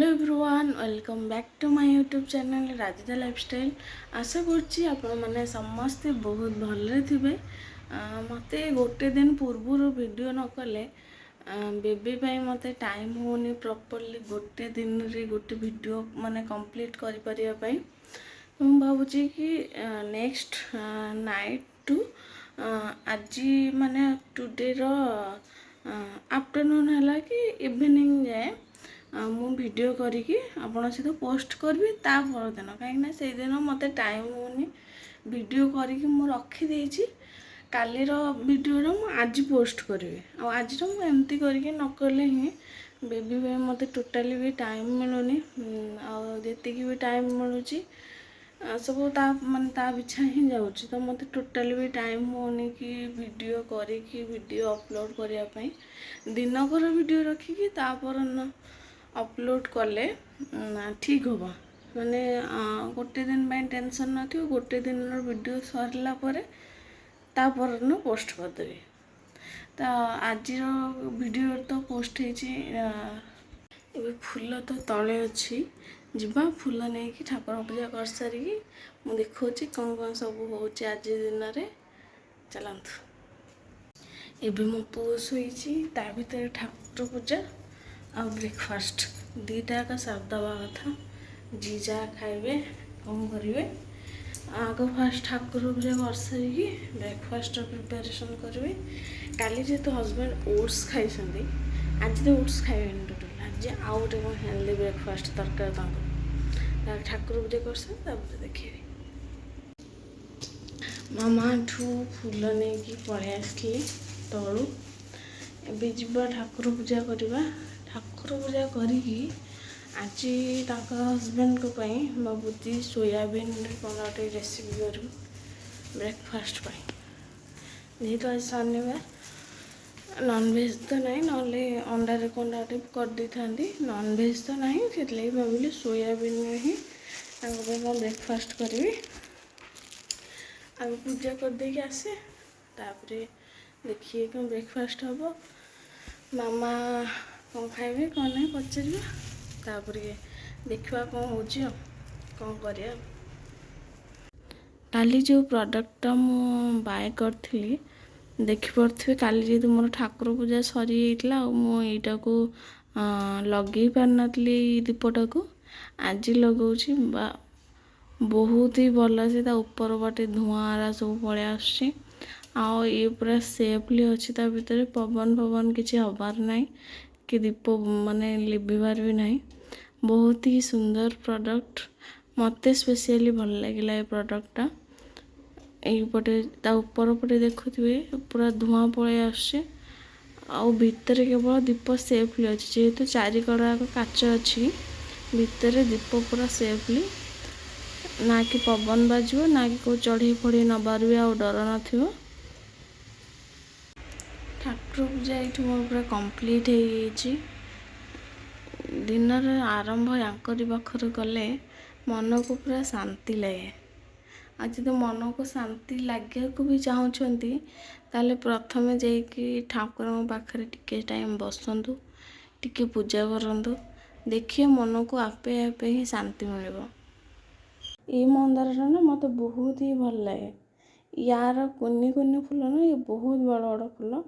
Hello everyone welcome back to my YouTube channel Radhika lifestyle. आशा करछि आपण माने समस्ते बहुत भलरे थिबे। मते गोटे दिन पूर्व वीडियो न कले बेबी पाई मते टाइम होनी प्रॉपर्ली गोटे दिन रे गोटे वीडियो माने कंप्लीट करि परिया पाई। मैं भावुची कि नेक्स्ट नाइट टू आज माने टुडे रो आफ्टरनून है कि इवनिंग जाए मु वीडियो करिकी आपण सहित पोस्ट करबी ता परदिन कहीं से दिन मते टाइम होनी वीडियो करिकी मु रखी देछि काली रो वीडियो रो मु आज पोस्ट करबी आ आज रो मु एमती करिकी न करले ही बेबी बे मते टोटली भी टाइम मिलुनी आ जेति की भी टाइम मिलुची सब ता माने ता बिछा ही जाउची तो मते टोटली भी टाइम होनी कि वीडियो करिकी वीडियो अपलोड करिया पई दिन कर वीडियो रखिकी ता पर न अपलोड कले ठीक होगा माने गोटे दिन में टेंशन न थी गोटे दिन वीडियो सरला परे ता पर न पोस्ट कर देबे। तो आज वीडियो तो पोस्ट होची एबे फूल तो तले अच्छी जीवा फूल नहीं कि ठाकुर पूजा कर सारी मु देखौची कौन कौन सब होची आज दिन रे चलंतु। एबे मो पोस होईची ता भीतर ठाकुर पूजा आ ब्रेकफास्ट दीटा का सारदवा कथा जी जा खाइबे कौन करेंगे आग फास्ट ठाकुर पूजा कर सारी ब्रेकफास्ट प्रिपरेशन करेंगे। काली जेहेतु हजबैंड ओट्स खाई आज तो ओट्स खाइबे टोटल आज आउ गोटे कौन हेल्दी ब्रेकफास्ट दरकार ठाकुर पूजा कर देखिए मामा ठू फूल नहीं कि पलि आसली तलू ए जीवा ठाकुर पूजा करवा ठाकुर पूजा करी आज हजबैंड को बाबूजी सोयाबीन कौन गोटे रेसिपी कर ब्रेकफास्ट जेहेतु आज शनिवार नॉनवेज तो नहीं ना अंडारे कौन गोटे कर दे था नॉनवेज तो नहीं से भाविली सोयाबीन में ही ब्रेकफास्ट करी आगे पूजा कर दे आसे तापरे देखिए कौन ब्रेकफास्ट हम मामा कौन खाइबे कौन नहीं पचार देखा कौन हो कौन कर काली जो प्रोडक्टा मु बाय करी देखिपे काली जेहतु मोर ठाकुर पूजा सरी जाता मुईटा को लगे पार नी दीपटा को आज लगौची बहुत ही भल से ऊपर बाटे धुआं सब पलि आसुची आ ये पूरा सेफली अच्छी ता भीतर पवन पवन किसी हबार नहीं कि दीप माने लिभिबार भी नहीं। बहुत ही सुंदर प्रोडक्ट मते स्पेशली भल लगिला ये प्रोडक्टटा यपटे ता ऊपर पटे देखुए पूरा धुआं पलि आसुची आ भितर केवल दीप सेफली अच्छी जेहेतु चारिकड़ा काच अच्छी भितर दीप पूरा सेफली ना कि पवन बाजो ना कि को चढ़ी फड़ी नबार भी आ डर न ठाकुर पूजा ये मोर पूरा कंप्लीट हो दिन आरंभ यांकरी पाखर कले मन को पूरा शांति लगे आज तो मन को शांति लगे को भी चाहूँगी ताले प्रथमे जाकि ठाकुर पाखे टिके टाइम बसतु टिके पूजा करतु देखिए मन को आपे आपे ही शांति मिल ये मंदार ना मत बहुत ही भल लगे यार कुनी कुनी फूल ना ये बहुत बड़ बड़ फूल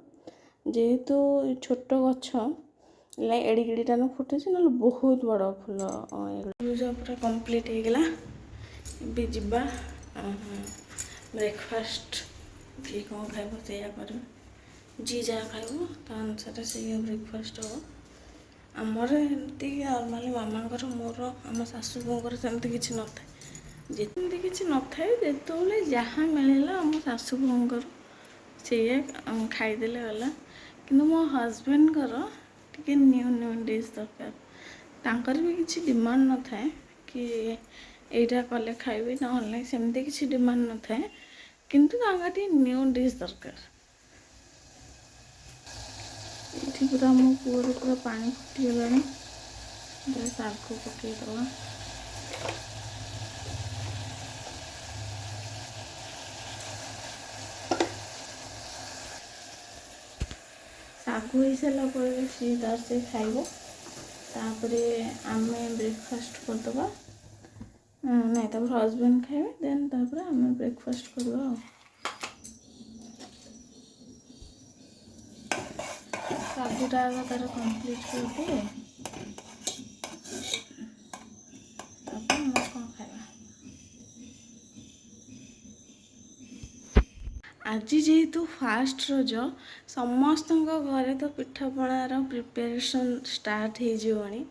जेहेतु छोट गछ एड़ीटा न फुटे ना बहुत बड़ फूल पूजा पूरा कंप्लीट हो गला भी जीवा ब्रेकफास्ट जी कौन खाइब से कर जी जहाँ खाइब ता अनुसार से ब्रेकफास्ट हो आमर एमती नॉर्मली मामा मोर आम सासू बोर सेमती किसी न था जितनी किसी न था जो जहाँ मिलला आम सासू बोर से खाईदे गला कि मो हजबैंड टे न्यू न्यू डिश दरकार भी किसी डिमांड न था कि यहीटा कले खाइबी ना सेमती किसी डिमांड न था किंतु न्यू डिश दरकार ये पूरा मो पुअर पूरा पानी फुटीगला शाग पकईदे शाग हो सारापर सी तार से खाइब तापरे आमे ବ୍ରେକଫାଷ୍ଟ କରିଦେବା। ନାଇଁ ତାପରେ ହଜବେଣ୍ଡ ଖାଇବେ, ଦେନ୍ ତାପରେ ଆମେ ବ୍ରେକଫାଷ୍ଟ କରିବା ଆଉ। ଶାଗୁଟା ଆଗ ତାର କମ୍ପ୍ଲିଟ୍ କରିଦିଏ, ତାପରେ ଆମର କ'ଣ ଖାଇବା। ଆଜି ଯେହେତୁ ଫାଷ୍ଟ ରଜ, ସମସ୍ତଙ୍କ ଘରେ ତ ପିଠାପଣାର ପ୍ରିପାରେସନ୍ ଷ୍ଟାର୍ଟ ହେଇଯିବଣି।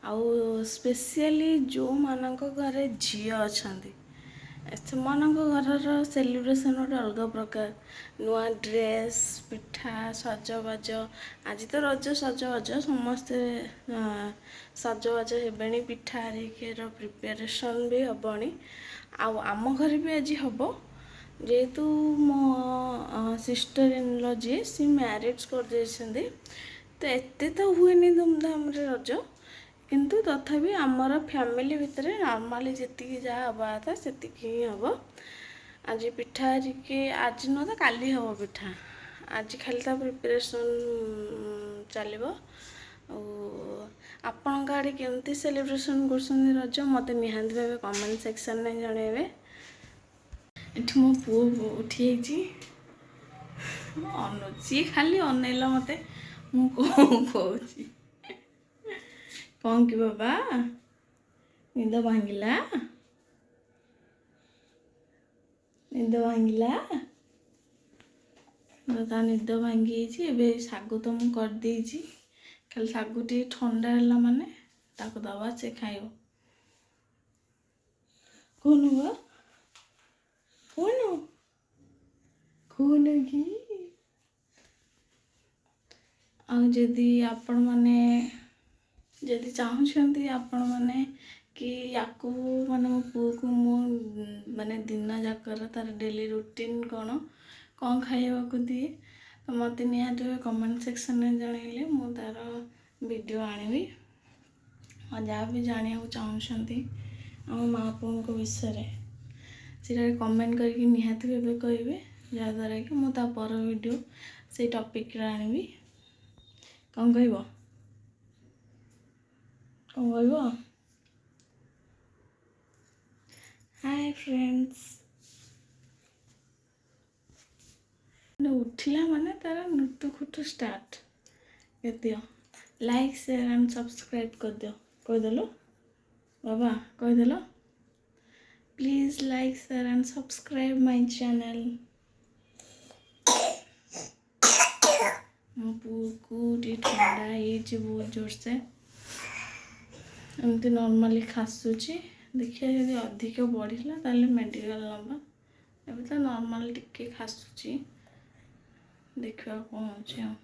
ଆଉ ସ୍ପେସିଆଲି ଯେଉଁମାନଙ୍କ ଘରେ ଝିଅ ଅଛନ୍ତି ସେମାନଙ୍କ ଘରର ସେଲିବ୍ରେସନ୍ ଗୋଟେ ଅଲଗା ପ୍ରକାର। ନୂଆ ଡ୍ରେସ୍, ପିଠା, ସଜବାଜ। ଆଜି ତ ରଜ ସଜବାଜ, ସମସ୍ତେ ସଜବାଜ ହେବେଣି, ପିଠା ହେରିକାର ପ୍ରିପାରେସନ୍ ବି ହେବଣି। ଆଉ ଆମ ଘରେ ବି ଆଜି ହେବ, ଯେହେତୁ ମୋ ସିଷ୍ଟର ଇନ୍-ଲ ଯିଏ ସିଏ ମ୍ୟାରେଜ୍ କରିଯାଇଛନ୍ତି, ତ ଏତେ ତ ହୁଏନି ଧୁମଧାମରେ ରଜ, କିନ୍ତୁ ତଥାପି ଆମର ଫ୍ୟାମିଲି ଭିତରେ ନର୍ମାଲି ଯେତିକି ଯାହା ହେବା କଥା ସେତିକି ହିଁ ହେବ। ଆଜି ପିଠା ହେରିକି ଆଜି ନୁହେଁ ତ କାଲି ହେବ ପିଠା, ଆଜି ଖାଲି ତା ପ୍ରିପାରେସନ୍ ଚାଲିବ। ଆଉ ଆପଣଙ୍କ ଆଡ଼େ କେମିତି ସେଲିବ୍ରେସନ୍ କରୁଛନ୍ତି ରଜ ମୋତେ ନିହାତି ଭାବେ କମେଣ୍ଟ ସେକ୍ସନରେ ଜଣାଇବେ। ଏଠି ମୋ ପୁଅ ଉଠିଯାଇଛି, ସିଏ ଖାଲି ଅନେଇଲା ମୋତେ, ମୁଁ କ'ଣ କହୁଛି। କ'ଣ କି ବାବା, ନିଦ ଭାଙ୍ଗିଲା? ନିଦ ଭାଙ୍ଗିଲା? ତା ନିଦ ଭାଙ୍ଗି ଯାଇଛି। ଏବେ ଶାଗୁ ତ ମୁଁ କରିଦେଇଛି, ଖାଲି ଶାଗୁ ଟିକେ ଥଣ୍ଡା ହେଲା ମାନେ ତାକୁ ଦେବା, ସେ ଖାଇବ। କହୁନୁ ବା, କହୁନ କି। ଆଉ ଯଦି ଆପଣମାନେ ଯଦି ଚାହୁଁଛନ୍ତି ଆପଣମାନେ କି ୟାକୁ ମାନେ ମୋ ପୁଅକୁ ମୁଁ ମାନେ ଦିନ ଯାକର ତାର ଡେଲି ରୁଟିନ୍ କ'ଣ ଖାଇବାକୁ ଦିଏ, ତ ମୋତେ ନିହାତି ଭାବେ କମେଣ୍ଟ ସେକ୍ସନରେ ଜଣାଇଲେ ମୁଁ ତାର ଭିଡ଼ିଓ ଆଣିବି। ଆଉ ଯାହା ବି ଜାଣିବାକୁ ଚାହୁଁଛନ୍ତି ଆମ ମା' ପୁଅଙ୍କ ବିଷୟରେ ସେଇଟା କମେଣ୍ଟ କରିକି ନିହାତି ଭାବେ କହିବେ, ଯାହାଦ୍ୱାରା କି ମୁଁ ତା ପର ଭିଡ଼ିଓ ସେଇ ଟପିକ୍ରେ ଆଣିବି। କ'ଣ କହିବ? Hi friends. ଉଠିଲା ମାନେ ତାର ନୁଟୁଖୁଟୁ ଷ୍ଟାର୍ଟ କରିଦିଅ। ଲାଇକ୍, ସେୟାର ଆଣ୍ଡ ସବସ୍କ୍ରାଇବ୍ କରିଦିଅ। କହିଦେଲ ବାବା, କହିଦେଲ। Please like, share and subscribe my channel. ମୋ ପୁଅକୁ ଟିକେ ଥଣ୍ଡା ହେଇଛି ବହୁତ ଜୋରସେ, ଏମିତି ନର୍ମାଲି ଖାସୁଛି। ଦେଖିବା ଯଦି ଅଧିକ ବଢ଼ିଲା ତାହେଲେ ମେଡ଼ିକାଲ ନେବା। ଏବେ ତ ନର୍ମାଲି ଟିକେ ଖାସୁଛି, ଦେଖିବା କ'ଣ ହେଉଛି। ଆଉ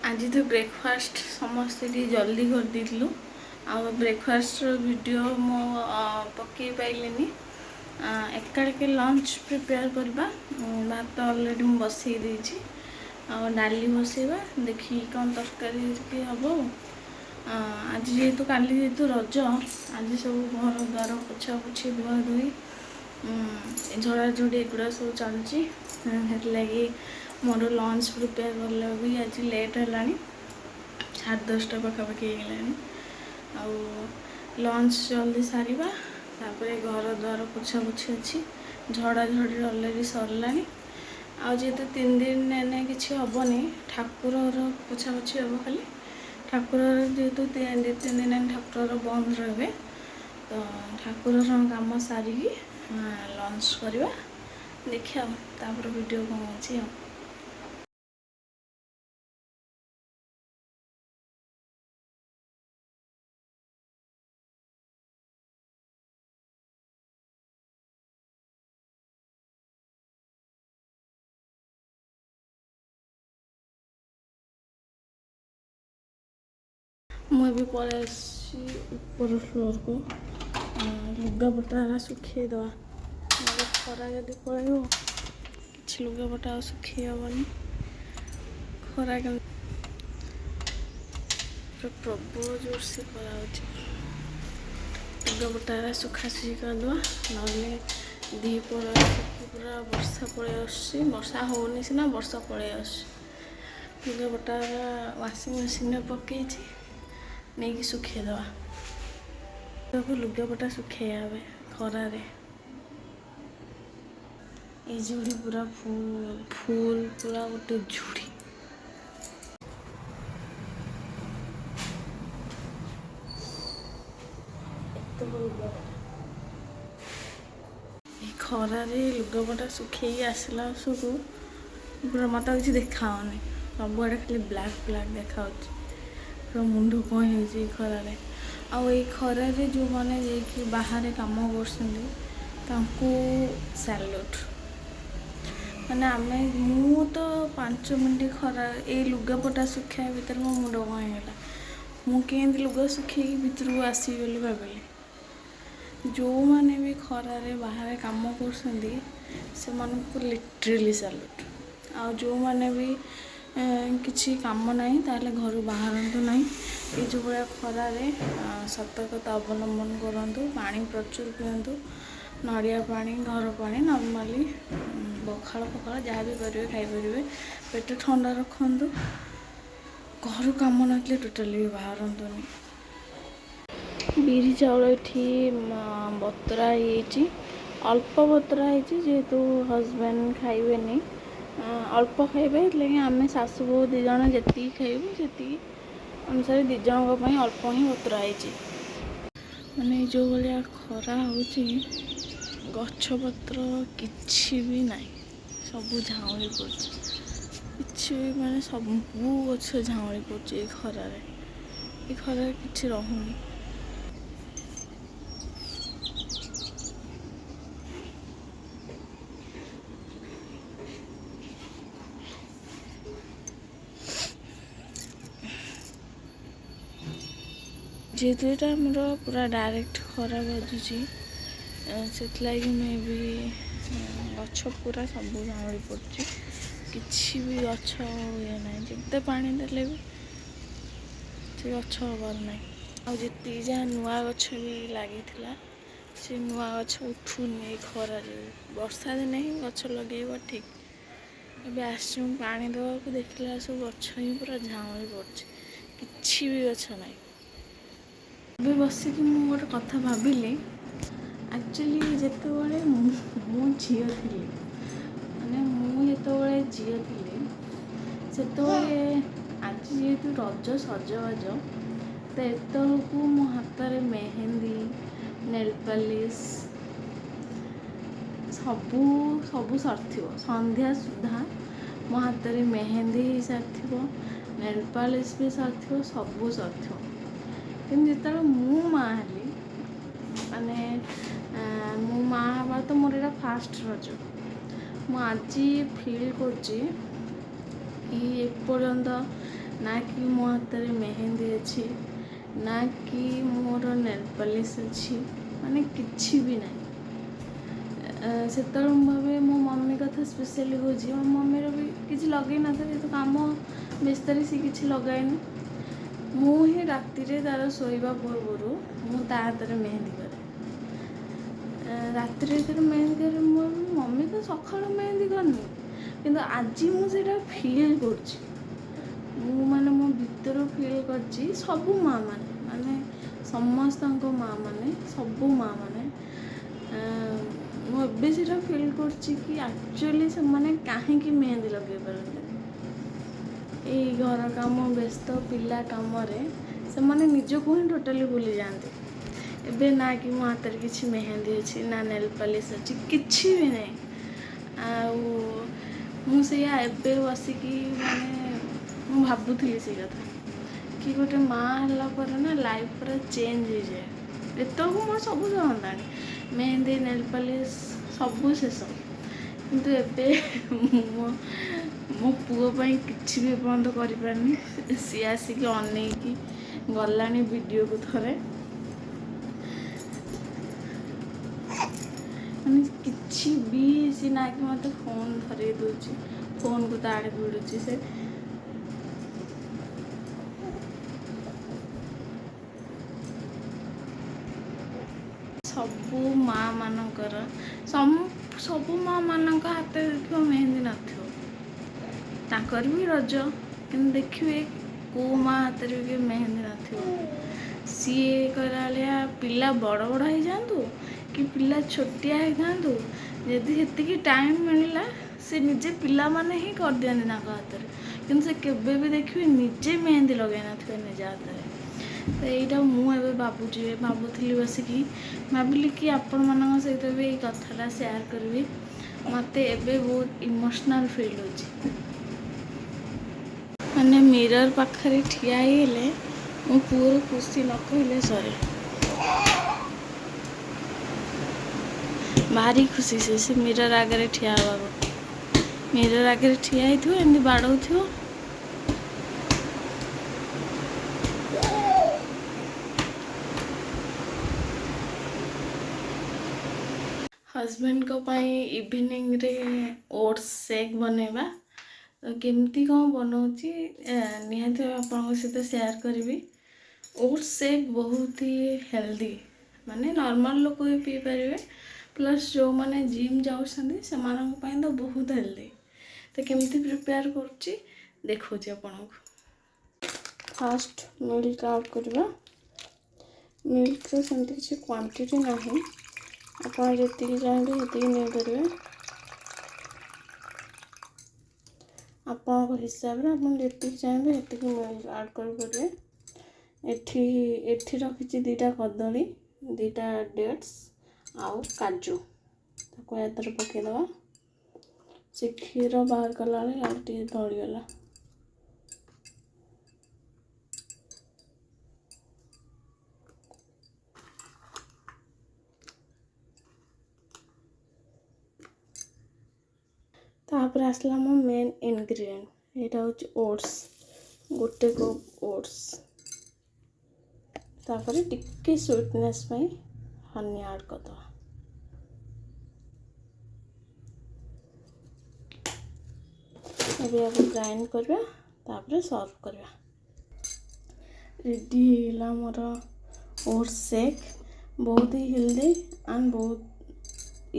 ଆଜି ତ ବ୍ରେକଫାଷ୍ଟ ସମସ୍ତେ ଟିକେ ଜଲ୍ଦି କରିଦେଇଥିଲୁ, ଆଉ ବ୍ରେକଫାଷ୍ଟର ଭିଡ଼ିଓ ମୁଁ ପକାଇ ପାଇଲିନି। ଏକାଡ଼ିକେ ଲଞ୍ଚ ପ୍ରିପେୟାର କରିବା। ଭାତ ଅଲରେଡ଼ି ମୁଁ ବସେଇ ଦେଇଛି, ଆଉ ଡାଲି ବସେଇବା, ଦେଖିକି କ'ଣ ତରକାରୀ ଟିକେ ହେବ। ଆଜି ଯେହେତୁ କାଲି ଯେହେତୁ ରଜ, ଆଜି ସବୁ ଘର ଦ୍ୱାର ପୋଛାପୋଛି ଧୁଆଧୁଇ ଝଡ଼ାଝଡ଼ି ଏଗୁଡ଼ା ସବୁ ଚାଲିଛି। ସେଥିଲାଗି ମୋର ଲଞ୍ଚ ପ୍ରିପେୟାର କଲା ବି ଆଜି ଲେଟ୍ ହେଲାଣି, 10:30 ପାଖାପାଖି ହେଇଗଲାଣି। ଆଉ ଲଞ୍ଚ ଜଲ୍ଦି ସାରିବା, ତାପରେ ଘର ଦ୍ୱାର ପୋଛାପୋଛି ଅଛି, ଝଡ଼ାଝଡ଼ି ଅଲରେଡ଼ି ସରିଲାଣି। ଆଉ ଯେହେତୁ 3 ଦିନ ଏନେ କିଛି ହେବନି, ଠାକୁରର ପୋଛାପୋଛି ହେବ ଖାଲି। ଠାକୁରର ଯେହେତୁ 2-3 ଦିନ ଠାକୁରର ବନ୍ଦ ରହିବେ, ତ ଠାକୁରର କାମ ସାରିକି ଲଞ୍ଚ କରିବା। ଦେଖିବା ତାପରେ ଭିଡ଼ିଓ କ'ଣ ଅଛି। ଆଉ ମୁଁ ଏବେ ପଳେଇ ଆସିଛି ଉପର ଫ୍ଲୋରକୁ, ଲୁଗାପଟା ଶୁଖେଇଦେବା। ନହେଲେ ଖରା ଯଦି ପଳେଇବ କିଛି ଲୁଗାପଟା ଆଉ ଶୁଖେଇ ହେବନି। ଖରା କେମିତି ପ୍ରବଳ ଜୋରସେ ଖରା ହେଉଛି। ଲୁଗାପଟା ଶୁଖାଶୁଖି କରିଦେବା, ନହେଲେ ଦିପହର ଆସିକି ପୁରା ବର୍ଷା ପଳେଇ ଆସୁଛି। ବର୍ଷା ହେଉନି ସିନା, ବର୍ଷା ପଳେଇ ଆସୁଛି। ଲୁଗାପଟା ୱାସିଂ ମେସିନରେ ପକେଇଛି, ନେଇକି ଶୁଖେଇଦେବା। ତାକୁ ଲୁଗାପଟା ଶୁଖେଇବା ଏବେ ଖରାରେ। এই ঝুড়ি পুরা ফুল ফুল পুরা গোটে ঝুড়ি। এই ଖରାରେ ଲୁଗାପଟା ଶୁଖେଇକି ଆସିଲା ବେଳକୁ ପୁରା ମୋତେ ଆଉ କିଛି ଦେଖାହେଉନି, ସବୁଆଡ଼େ ଖାଲି ବ୍ଲାକ୍ ବ୍ଲାକ୍ ଦେଖାହେଉଛି। ପୁରା ମୁଣ୍ଡ କ'ଣ ହେଇଛି ଏଇ ଖରାରେ। ଆଉ ଏଇ ଖରାରେ ଯେଉଁମାନେ ଯାଇକି ବାହାରେ କାମ କରୁଛନ୍ତି ତାଙ୍କୁ ସାଲ୍ୟୁଟ୍। ମାନେ ମୁଁ ତ 5 ମିନିଟ୍ ଖରା ଏଇ ଲୁଗାପଟା ଶୁଖାଇବା ଭିତରେ ମୋ ମୁଣ୍ଡ କ'ଣ ହେଇଗଲା। ମୁଁ କେମିତି ଲୁଗା ଶୁଖେଇକି ଭିତରକୁ ଆସିବି ବୋଲି ଭାବିଲି। ଯେଉଁମାନେ ବି ଖରାରେ ବାହାରେ କାମ କରୁଛନ୍ତି ସେମାନଙ୍କୁ ଲିଟରାଲି ସାଲ୍ୟୁଟ୍। ଆଉ ଯେଉଁମାନେ ବି କିଛି କାମ ନାହିଁ ତାହେଲେ ଘରୁ ବାହାରନ୍ତୁ ନାହିଁ। ଏଇ ଯେଉଁ ଭଳିଆ ଖରାରେ ସତର୍କତା ଅବଲମ୍ବନ କରନ୍ତୁ, ପାଣି ପ୍ରଚୁର ପିଅନ୍ତୁ, ନଡ଼ିଆ ପାଣି, ଘର ପାଣି, ନର୍ମାଲି ପଖାଳ ଯାହା ବି କରିବେ ଖାଇପାରିବେ। ପେଟ ଥଣ୍ଡା ରଖନ୍ତୁ, ଘରୁ କାମ ନଥିଲେ ଟୋଟାଲି ବି ବାହାରନ୍ତୁନି। ବିରି ଚାଉଳ ଏଠି ବତୁରା ହେଇଯାଇଛି, ଅଳ୍ପ ବତୁରା ହେଇଛି ଯେହେତୁ ହଜବେଣ୍ଡ ଖାଇବେନି, ଅଳ୍ପ ଖାଇବେ, ସେଥିଲାଗି ଆମେ ଶାଶୁ ବୋହୂ 2 ଜଣ ଯେତିକି ଖାଇବୁ ସେତିକି ଅନୁସାରେ 2 ଜଣଙ୍କ ପାଇଁ ଅଳ୍ପ ହିଁ ବତୁରା ହେଇଛି। ମାନେ ଯେଉଁ ଭଳିଆ ଖରା ହେଉଛି ଗଛପତ୍ର କିଛି ବି ନାହିଁ, ସବୁ ଝାଉଁଳି ପଡ଼ୁଛି। କିଛି ବି ମାନେ ସବୁ ଗଛ ଝାଉଁଳି ପଡ଼ୁଛି ଏଇ ଖରାରେ କିଛି ରହୁନି। ଯେହେତୁ ଏଇଟା ଆମର ପୁରା ଡାଇରେକ୍ଟ ଖରା ବାଜୁଛି ସେଥିଲାଗି ମେ ବି ଗଛ ପୁରା ସବୁ ଝାଉଁଳି ପଡ଼ୁଛି। କିଛି ବି ଗଛ ଇଏ ନାହିଁ, ଯେତେ ପାଣି ଦେଲେ ବି ସେ ଗଛ ହେବାର ନାହିଁ। ଆଉ ଯେତିକି ଯାହା ନୂଆ ଗଛ ବି ଲାଗିଥିଲା ସେ ନୂଆ ଗଛ ଉଠୁନି ଏଇ ଖରାରେ। ବର୍ଷା ଦିନେ ହିଁ ଗଛ ଲଗେଇବ ଠିକ୍। ଏବେ ଆସିଛୁ ପାଣି ଦେବାକୁ, ଦେଖିଲା ସବୁ ଗଛ ହିଁ ପୁରା ଝାଉଁଳି ପଡ଼ୁଛି, କିଛି ବି ଗଛ ନାହିଁ। ଏବେ ବସିକି ମୁଁ ଗୋଟେ କଥା ଭାବିଲି, ଆକ୍ଚୁଆଲି ଯେତେବେଳେ ମୁଁ ଝିଅ ଥିଲି, ସେତେବେଳେ ଆଜି ଯେହେତୁ ରଜ ସଜବାଜ, ତ ଏତେବେଳକୁ ମୋ ହାତରେ ମେହେନ୍ଦି, ନେଲ୍ ପଲିସ୍ ସବୁ ସରିଥିବ। ସନ୍ଧ୍ୟା ସୁଦ୍ଧା ମୋ ହାତରେ ମେହେନ୍ଦି ହେଇସାରିଥିବ, ନେଲ୍ ପଲିସ୍ ବି ସରିଥିବ, ସବୁ ସରିଥିବ। କିନ୍ତୁ ଯେତେବେଳେ ମୁଁ ମାଆ ହେଲି, ମାନେ ମୁଁ ମାଆ ହେବା ତ ମୋର ଏଇଟା ଫାଷ୍ଟ ରଜ, ମୁଁ ଆଜି ଫିଲ୍ କରୁଛି କି ଏପର୍ଯ୍ୟନ୍ତ ନା କି ମୋ ହାତରେ ମେହେନ୍ଦି ଅଛି, ନା କି ମୋର ନେଲ୍ ପଲିସ୍ ଅଛି, ମାନେ କିଛି ବି ନାହିଁ। ସେତେବେଳେ ମୁଁ ଭାବେ ମୋ ମମି କଥା ସ୍ପେଶାଲି କହୁଛି, ମୋ ମମିର ବି କିଛି ଲଗେଇ ନଥାଏ, ଯେହେତୁ କାମ ବ୍ୟସ୍ତରେ ସିଏ କିଛି ଲଗାଏନି। ମୁଁ ହିଁ ରାତିରେ ତାର ଶୋଇବା ପୂର୍ବରୁ ମୁଁ ତା ହାତରେ ମେହେନ୍ଦି କରେ। ରାତିରେ ଯେତେବେଳେ ମେହେନ୍ଦି କରେ, ମୋ ମମି ତ ସକାଳୁ ମେହେନ୍ଦି କରିନି, କିନ୍ତୁ ଆଜି ମୁଁ ସେଇଟା ଫିଲ୍ କରୁଛି। ମୁଁ ମୋ ଭିତରୁ ଫିଲ୍ କରିଛି, ସବୁ ମାଆ ମାନେ ସମସ୍ତଙ୍କ ମାଆ ମାନେ, ସବୁ ମାଆ ମାନେ ମୁଁ ଏବେ ସେଇଟା ଫିଲ୍ କରୁଛି କି ଆକ୍ଚୁଆଲି ସେମାନେ କାହିଁକି ମେହେନ୍ଦି ଲଗେଇ ପାରନ୍ତି। ଏଇ ଘର କାମ ବ୍ୟସ୍ତ ପିଲା କାମରେ ସେମାନେ ନିଜକୁ ହିଁ ଟୋଟାଲି ଭୁଲି ଯାଆନ୍ତି। ଏବେ ନା କି ମୋ ହାତରେ କିଛି ମେହେନ୍ଦି ଅଛି, ନା ନେଲ୍ ପଲିସ୍ ଅଛି, କିଛି ବି ନାହିଁ। ଆଉ ମୁଁ ସେଇଆ ଏବେ ବସିକି ମୁଁ ଭାବୁଥିଲି ସେଇ କଥା କି ଗୋଟେ ମାଆ ହେଲା ପରେ ନା ଲାଇଫ୍ ପୁରା ଚେଞ୍ଜ ହେଇଯାଏ। ଏତେବେଳକୁ ମୋର ସବୁ ସରନ୍ତାଣି, ମେହେନ୍ଦି, ନେଲ୍ ପଲିସ୍ ସବୁ ଶେଷ। କିନ୍ତୁ ଏବେ ମୋ ପୁଅ ପାଇଁ କିଛି ବି ଏପର୍ଯ୍ୟନ୍ତ କରିପାରିନି। ସିଏ ଆସିକି ଅନେଇକି ଗଲାଣି ଭିଡ଼ିଓକୁ ଥରେ, ମାନେ କିଛି ବି ସିଏ ନା କି ମୋତେ ଫୋନ୍ ଧରେଇ ଦେଉଛି, ଫୋନ୍କୁ ତା ଆଡ଼େ ଭିଡ଼ୁଛି। ସେ ସବୁ ମାଆ ମାନଙ୍କର ସବୁ ମାଆ ମାନଙ୍କ ହାତରେ ଦେଖିବ ମେହେନ୍ଦି ନଥିବ, ତାଙ୍କର ବି ରଜ, କିନ୍ତୁ ଦେଖିବେ କେଉଁ ମାଆ ହାତରେ ବି ମେହେନ୍ଦି ନଥିବ। ସିଏ କହିଲା ଭଳିଆ ପିଲା ବଡ଼ ବଡ଼ ହେଇଯାଆନ୍ତୁ କି ପିଲା ଛୋଟିଆ ହେଇଥାନ୍ତୁ, ଯଦି ସେତିକି ଟାଇମ୍ ମିଳିଲା ସେ ନିଜେ ପିଲାମାନେ ହିଁ କରିଦିଅନ୍ତି ତାଙ୍କ ହାତରେ, କିନ୍ତୁ ସେ କେବେ ବି ଦେଖିବେ ନିଜେ ମେହେନ୍ଦି ଲଗାଇ ନଥିବେ ନିଜ ହାତରେ। ତ ଏଇଟା ମୁଁ ଏବେ ଭାବୁଥିଲି ବସିକି, ଭାବିଲି କି ଆପଣମାନଙ୍କ ସହିତ ବି ଏଇ କଥାଟା ସେୟାର କରିବି। ମୋତେ ଏବେ ବହୁତ ଇମୋସନାଲ୍ ଫିଲ୍ ହେଉଛି। ମାନେ ମିରର ପାଖରେ ଠିଆ ହେଇଗଲେ ମୋ ପୁଅର ଖୁସି ନ କହିଲେ ସରେ। ଭାରି ଖୁସି ସେ ମିରର ଆଗରେ ଠିଆ ହେବାକୁ। ମିରର ଆଗରେ ଠିଆ ହେଇଥିବ, ଏମିତି ବାଡ଼ଉଥିବ। ହଜବେଣ୍ଡଙ୍କ ପାଇଁ ଇଭିନିଂରେ ଓଟ୍ସ ସେକ୍ ବନେଇବା। ତ କେମିତି କ'ଣ ବନାଉଛି ନିହାତି ଆପଣଙ୍କ ସହିତ ସେୟାର କରିବି। ଓଟ୍ସ ସେକ୍ ବହୁତ ହି ହେଲ୍ଦି, ମାନେ ନର୍ମାଲ୍ ଲୋକ ବି ପିଇପାରିବେ, ପ୍ଲସ୍ ଯେଉଁମାନେ ଜିମ୍ ଯାଉଛନ୍ତି ସେମାନଙ୍କ ପାଇଁ ତ ବହୁତ ହେଲ୍ଦି। ତ କେମିତି ପ୍ରିପେୟାର କରୁଛି ଦେଖାଉଛି ଆପଣଙ୍କୁ। ଫାଷ୍ଟ ମିଲ୍କ ଆଡ଼୍ କରିବା। ମିଲ୍କର ସେମିତି କିଛି କ୍ୱାଣ୍ଟିଟି ନାହିଁ, ଆପଣ ଯେତିକି ଚାହିଁବେ ସେତିକି ନେଇପାରିବେ। ଆପଣଙ୍କ ହିସାବରେ ଆପଣ ଯେତିକି ଚାହିଁବେ ସେତିକି ମିଲ୍କ ଆଡ଼୍ କରିପାରିବେ। ଏଠି ରଖିଛି 2ଟା କଦଳୀ, 2ଟା ଡେଟ୍ସ ଆଉ କାଜୁ। ତାକୁ ଏଥିରେ ପକାଇଦେବା। ସେ କ୍ଷୀର ବାହାର କଲାବେଳେ ଆଉ ଟିକେ ଢଳିଗଲା। ତାପରେ ଆସିଲା ମୋ ମେନ୍ ଇନଗ୍ରିଡ଼ିଏଣ୍ଟ, ଏଇଟା ହେଉଛି ଓଟ୍ସ, 1 କପ୍ ଓଟ୍ସ। ତାପରେ ଟିକେ ସୁଇଟନେସ୍ ପାଇଁ ହନି ଆଡ଼୍ କରିଦେବା। ଏବେ ଆକୁ ଗ୍ରାଇଣ୍ଡ କରିବା, ତାପରେ ସର୍ଭ କରିବା। ରେଡ଼ି ହେଇଗଲା ମୋର ଓଟ୍ସ ସେକ୍। ବହୁତ ହି ହେଲ୍ଦି ଆଣ୍ଡ ବହୁତ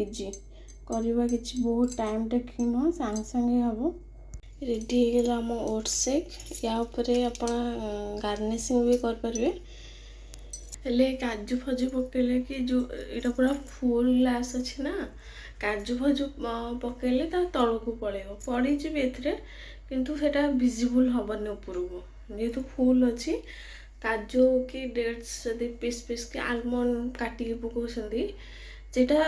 ଇଜି କରିବା, କିଛି ବହୁତ ଟାଇମ୍ ଟେକିଂ ନୁହଁ, ସାଙ୍ଗେ ସାଙ୍ଗେ ହେବ। ରେଡ଼ି ହେଇଗଲା ଆମ ଓଟ୍ସ ସେକ୍। ୟା ଉପରେ ଆପଣ ଗାର୍ନିସିଂ ବି କରିପାରିବେ, ହେଲେ କାଜୁ ଫାଜୁ ପକାଇଲେ କି ଏଇଟା ପୁରା ଫୁଲ୍ ଗ୍ଲାସ୍ ଅଛି ନା, କାଜୁ ଫାଜୁ ପକାଇଲେ ତା ତଳକୁ ପଳେଇବ, ପଡ଼ିଯିବି ଏଥିରେ, କିନ୍ତୁ ସେଇଟା ଭିଜିବୁଲ୍ ହେବନି ଉପରକୁ। ଯେହେତୁ ଫୁଲ୍ ଅଛି, କାଜୁ କି ଡେଟ୍ସ ଯଦି ପିସ୍ କି ଆଲମଣ୍ଡ କାଟିକି ପକାଉଛନ୍ତି, ସେଇଟା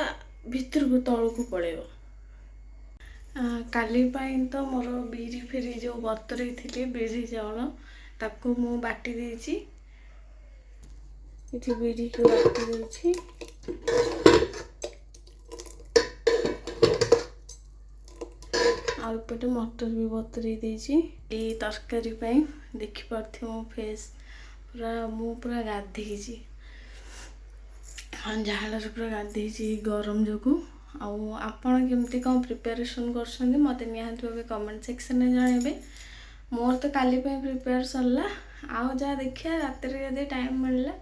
ଭିତରକୁ ତଳକୁ ପଳେଇବ। କାଲି ପାଇଁ ତ ମୋର ବିରି ଯେଉଁ ବତୁରେଇଥିଲି, ବିରି ଚାଉଳ ତାକୁ ମୁଁ ବାଟି ଦେଇଛି। ଏଠି ବିରିକୁ ବାଟି ଦେଇଛି। ଆଉ ଏପଟେ ମଟର ବି ବତୁରେଇ ଦେଇଛି। ଏଇ ତରକାରୀ ପାଇଁ ଦେଖିପାରୁଥିବ ମୋ ଫେସ୍, ମୁଁ ପୁରା ଗାଧେଇଛି, ଝାଳରେ ପୁରା ଗାଧେଇଛି ଗରମ ଯୋଗୁଁ। ଆଉ ଆପଣ କେମିତି କ'ଣ ପ୍ରିପାରେସନ୍ କରୁଛନ୍ତି ମୋତେ ନିହାତି ଭାବେ କମେଣ୍ଟ ସେକ୍ସନରେ ଜଣାଇବେ। ମୋର ତ କାଲି ପାଇଁ ପ୍ରିପେୟାର ସରିଲା, ଆଉ ଯାହା ଦେଖିବା ରାତିରେ ଯଦି ଟାଇମ୍ ମିଳିଲା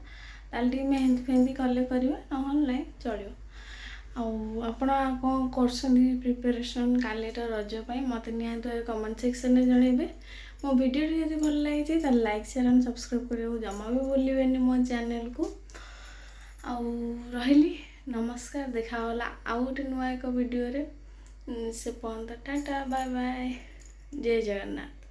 ତାହେଲେ ଟିକେ ମେହେନ୍ଦି ଫେହେନ୍ଦି କଲେ କରିବା, ନହେଲେ ନାହିଁ ଚଳିବ। ଆଉ ଆପଣ କ'ଣ କରୁଛନ୍ତି ପ୍ରିପାରେସନ୍ କାଲିର ରଜ ପାଇଁ ମୋତେ ନିହାତି ଭାବେ କମେଣ୍ଟ ସେକ୍ସନରେ ଜଣାଇବେ। ମୋ ଭିଡ଼ିଓଟି ଯଦି ଭଲ ଲାଗିଛି ତାହେଲେ ଲାଇକ୍ ସେୟାର ଆଣ୍ଡ ସବସ୍କ୍ରାଇବ୍ କରିବାକୁ ଜମା ବି ଭୁଲିବେନି ମୋ ଚ୍ୟାନେଲକୁ। ଆଉ ରହିଲି, ନମସ୍କାର। ଦେଖାହେଲା ଆଉ ଗୋଟେ ନୂଆ ଏକ ଭିଡ଼ିଓରେ। ସେ ପର୍ଯ୍ୟନ୍ତ ଟାଟା ବାଏ ବାଏ, ଜୟ ଜଗନ୍ନାଥ।